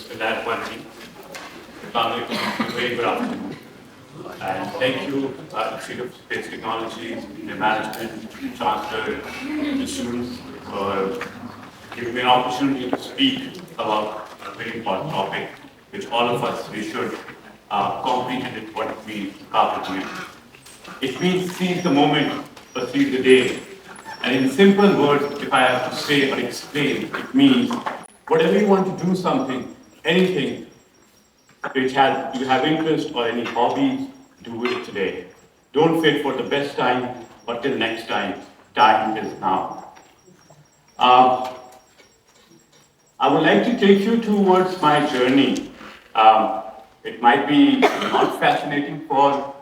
Bismillahirrahmanirrahim. Very good afternoon. And thank you, Institute of Space Technology, the management, Chancellor, the students, for giving me an opportunity to speak about a very important topic, which all of us, we should comprehend what it means to carpet music. It means seize the moment or seize the day. And in simple words, if I have to say or explain, it means whatever you want to do something, anything which you have interest or any hobby, do it today. Don't wait for the best time or till next time. Time is now. Uh, I would like to take you towards my journey. It might be not fascinating for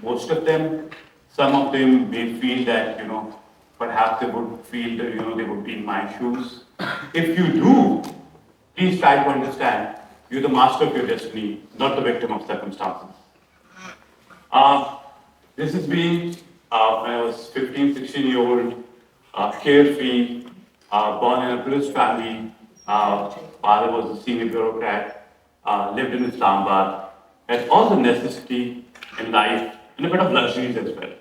most of them. Some of them may feel that, perhaps they would feel that, they would be in my shoes. If you do, please try to understand you're the master of your destiny, not the victim of circumstances. This has been when I was 15, 16-year-old, carefree, born in a privileged family. Father was a senior bureaucrat, lived in Islamabad, had all the necessity in life, and a bit of luxuries as well.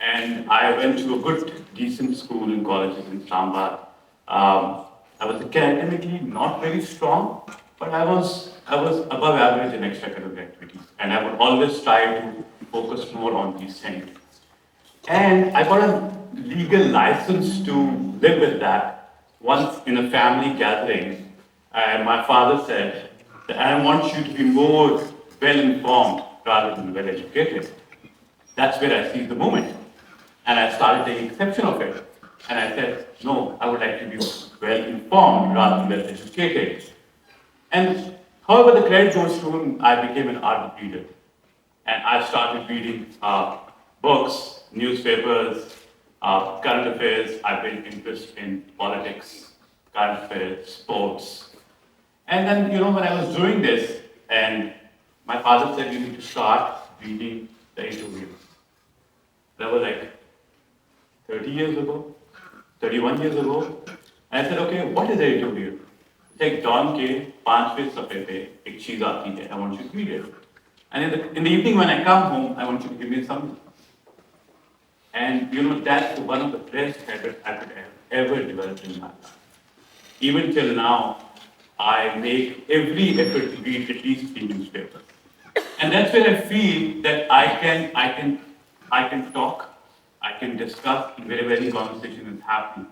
And I went to a good, decent school and colleges in Islamabad. I was academically not very strong, but I was above average in extracurricular activities, and I would always try to focus more on these things. And I got a legal license to live with that once in a family gathering, and my father said that I want you to be more well-informed rather than well-educated. That's where I seized the moment. And I started taking exception of it. And I said, no, I would like to be well-informed rather than well-educated. And however the credit goes to, I became an ardent reader. And I started reading books, newspapers, current affairs. I built interest in politics, current affairs, sports. And then, when I was doing this, and my father said, you need to start reading the interviews. That was like 30 years ago, 31 years ago. And I said, okay, what is an interview? Take Don K, 5 pages safe pe, ek cheez aati hai. I want you to read it. And in the evening when I come home, I want you to give me some. And that's one of the best habits I could have ever developed in my life. Even till now, I make every effort to read at least 3 newspapers. And that's where I feel that I can talk, I can discuss wherever any conversation is happening.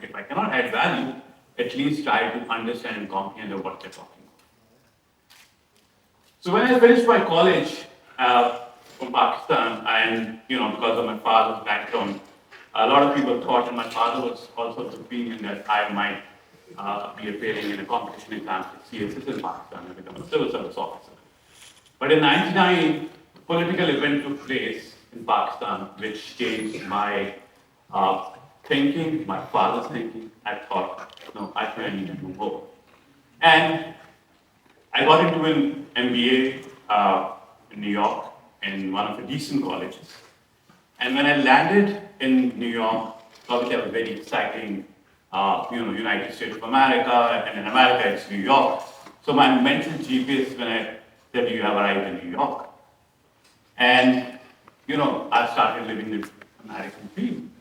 If I cannot add value, at least try to understand and comprehend what they're talking about. So when I finished my college from Pakistan, and because of my father's background, a lot of people thought, and my father was also of the opinion that I might be appearing in a competition exam for CSS in Pakistan and become a civil service officer. But in '99, a political event took place in Pakistan, which changed my thinking, my father's thinking. I thought, no, I think I need to do more. And I got into an MBA in New York in one of the decent colleges. And when I landed in New York, obviously I was very exciting, United States of America, and in America it's New York. So my mental GPS when I said you have arrived in New York. And I started living the American dream.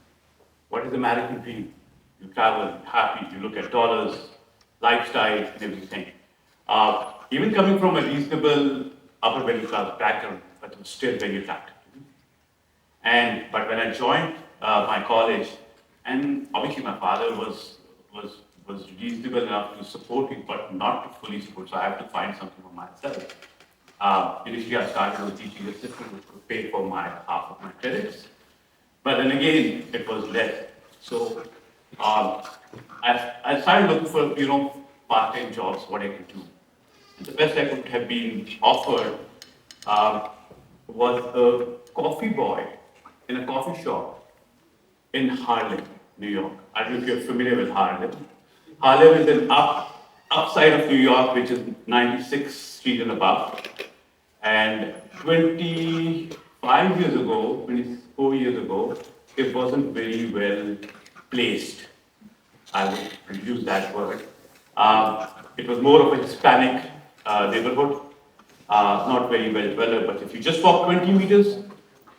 What is the American dream? You travel, happy, you look at dollars, lifestyle, and everything. Even coming from a reasonable upper middle class background, but it was still very attractive to me. But when I joined my college, and obviously my father was reasonable enough to support me, but not to fully support, so I have to find something for myself. Initially, I started with teaching assistant, which would pay for half of my credits. But then again, it was less. So I started looking for, part-time jobs, what I could do. And the best I could have been offered was a coffee boy in a coffee shop in Harlem, New York. I don't know if you're familiar with Harlem. Harlem is an upside of New York, which is 96th Street and above. And 25 years ago, 24 years ago, it wasn't very well placed. I would use that word. It was more of a Hispanic neighborhood, not very well developed, but if you just walk 20 meters,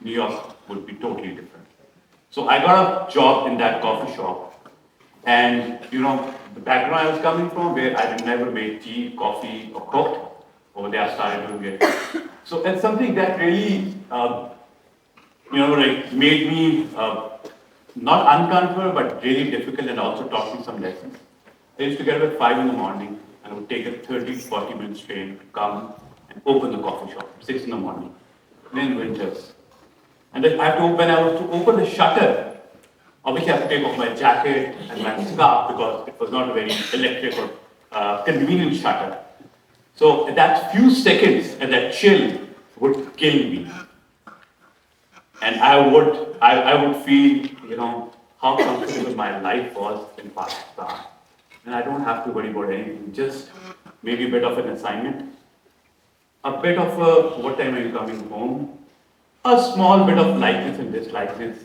New York would be totally different. So I got a job in that coffee shop, and the background I was coming from, where I had never made tea, coffee, or cooked, over there I started doing it. So it's something that really, like made me not uncomfortable, but really difficult, and also taught me some lessons. I used to get up at 5 in the morning, and I would take a 30 to 40 minutes train to come and open the coffee shop, 6 in the morning, then winters. And then when I was to open the shutter, obviously I have to take off my jacket and my scarf because it was not a very electric or convenient shutter. So that few seconds and that chill would kill me. And I would feel, how comfortable my life was in Pakistan. And I don't have to worry about anything, just maybe a bit of an assignment, a bit of a, what time are you coming home, a small bit of likeness and dislikeness,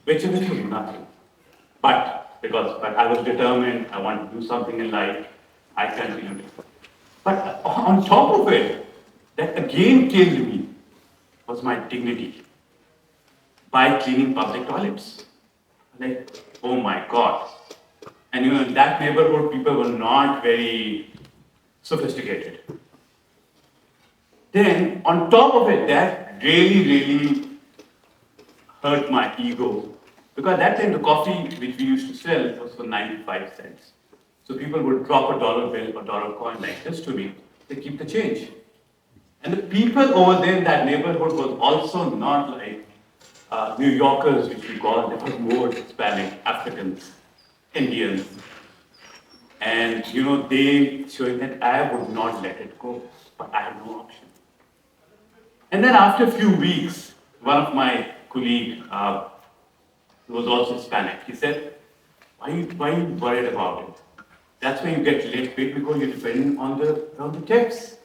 which is nothing. But I was determined, I wanted to do something in life, I continued. But on top of it, that again killed me was my dignity by cleaning public toilets. Like, oh my God. And in that neighborhood, people were not very sophisticated. Then, on top of it, that really hurt my ego. Because at that time, the coffee which we used to sell was for 95 cents. So people would drop a dollar bill or dollar coin like this to me, they keep the change. And the people over there in that neighborhood was also not like New Yorkers, which we call, they were more Hispanic, Africans, Indians. And they showing that I would not let it go, but I had no option. And then after a few weeks, one of my colleagues, who was also Hispanic, he said, why are you worried about it? That's why you get late paid, because you're depending on the tips.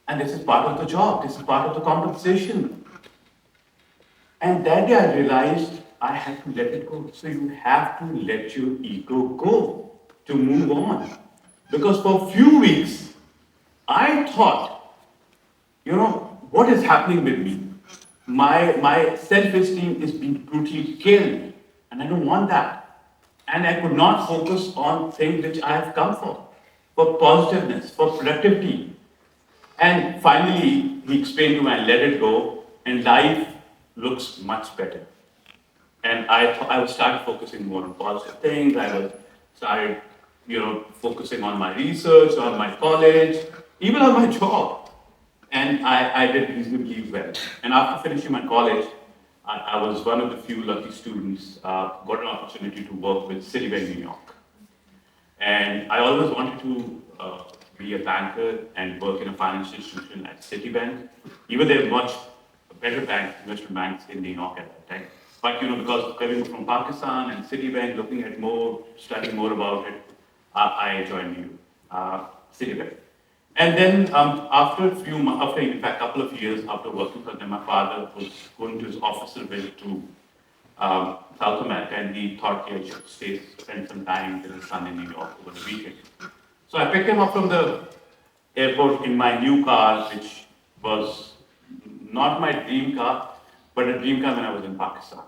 And this is part of the job, this is part of the compensation. And that day I realized I had to let it go. So you have to let your ego go to move on. Because for a few weeks, I thought, what is happening with me? My self-esteem is being brutally killed, and I don't want that. And I could not focus on things which I have come for positiveness, for productivity. And finally, he explained to me, I let it go, and life looks much better. And I was started focusing more on positive things. I started, focusing on my research, on my college, even on my job. And I did reasonably well. And after finishing my college, I was one of the few lucky students, got an opportunity to work with Citibank New York. And I always wanted to be a banker and work in a financial institution like Citibank. Even they're much better banks, investment banks in New York at that time. But because coming from Pakistan and Citibank, looking at more, studying more about it, I joined Citibank. And then after in fact, a couple of years after working for them, my father was going to his official visit to South America, and he thought he should spend some time with his son in New York over the weekend. So I picked him up from the airport in my new car, which was not my dream car, but a dream car when I was in Pakistan.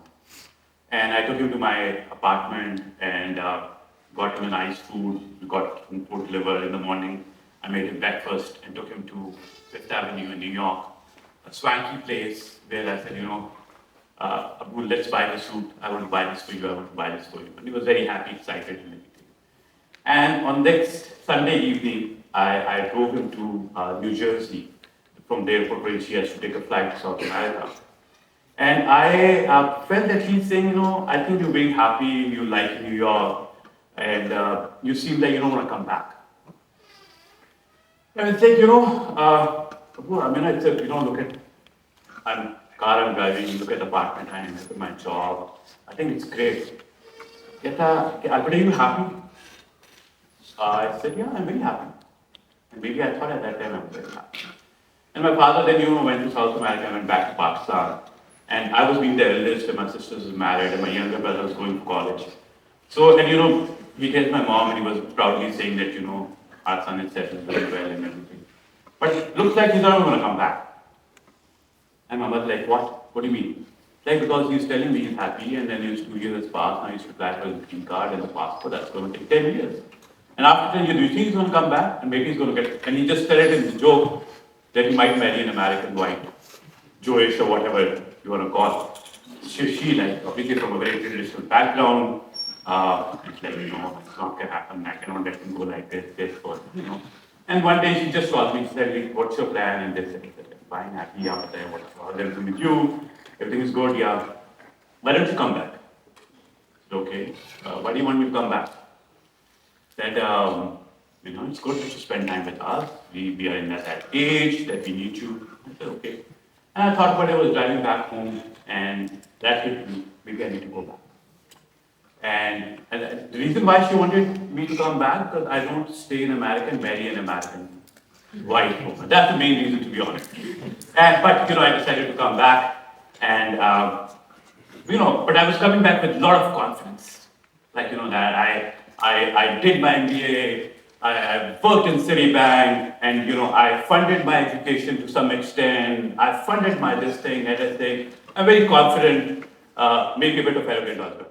And I took him to my apartment and got him a nice food. We got food delivered in the morning. I made him breakfast and took him to Fifth Avenue in New York, a swanky place where I said, Abdul, let's buy the suit. I want to buy this for you. I want to buy this for you. And he was very happy, excited, and everything. And on next Sunday evening, I drove him to New Jersey. From the airport where he has to take a flight to South America. And I felt that he's saying, I think you're being happy, you like New York, and you seem like you don't want to come back. And it's like, I said, look at car I'm driving, look at the apartment I'm in, look at my job. I think it's great. But are you happy? I said, yeah, I'm very happy. And maybe I thought at that time I was very happy. And my father then, went to South America and went back to Pakistan. And I was being the eldest, and my sisters were married, and my younger brother was going to college. So, and he tells my mom, and he was proudly saying that, our son is settled very well and everything. But it looks like he's not going to come back. And my mother's like, what? What do you mean? Like, because he's telling me he's happy, and then 2 years has passed, now he's to apply for his green card and the passport, that's going to take 10 years. And after 10 years, do you think he's going to come back? And maybe he's going to get, and he just said it in the joke that he might marry an American wife, Jewish or whatever you want to call it. She like, obviously from a very traditional background, it's like, it's not going to happen, I cannot let him go like this, And one day she just called me, she said, what's your plan? And they said, fine, happy, what's everything with you? Everything is good, yeah. Why don't you come back? I said, okay. Why do you want me to come back? Said, it's good that you spend time with us. We are in that age that we need you. I said, okay. And I thought, but I was driving back home, and that hit me. Maybe I need to go back. And the reason why she wanted me to come back, because I don't stay in America and marry an American wife. That's the main reason, to be honest. But I decided to come back, and but I was coming back with a lot of confidence. Like, that I did my MBA, I worked in Citibank, and I funded my education to some extent. I funded my this thing, that thing. I'm very confident, maybe a bit of arrogant also.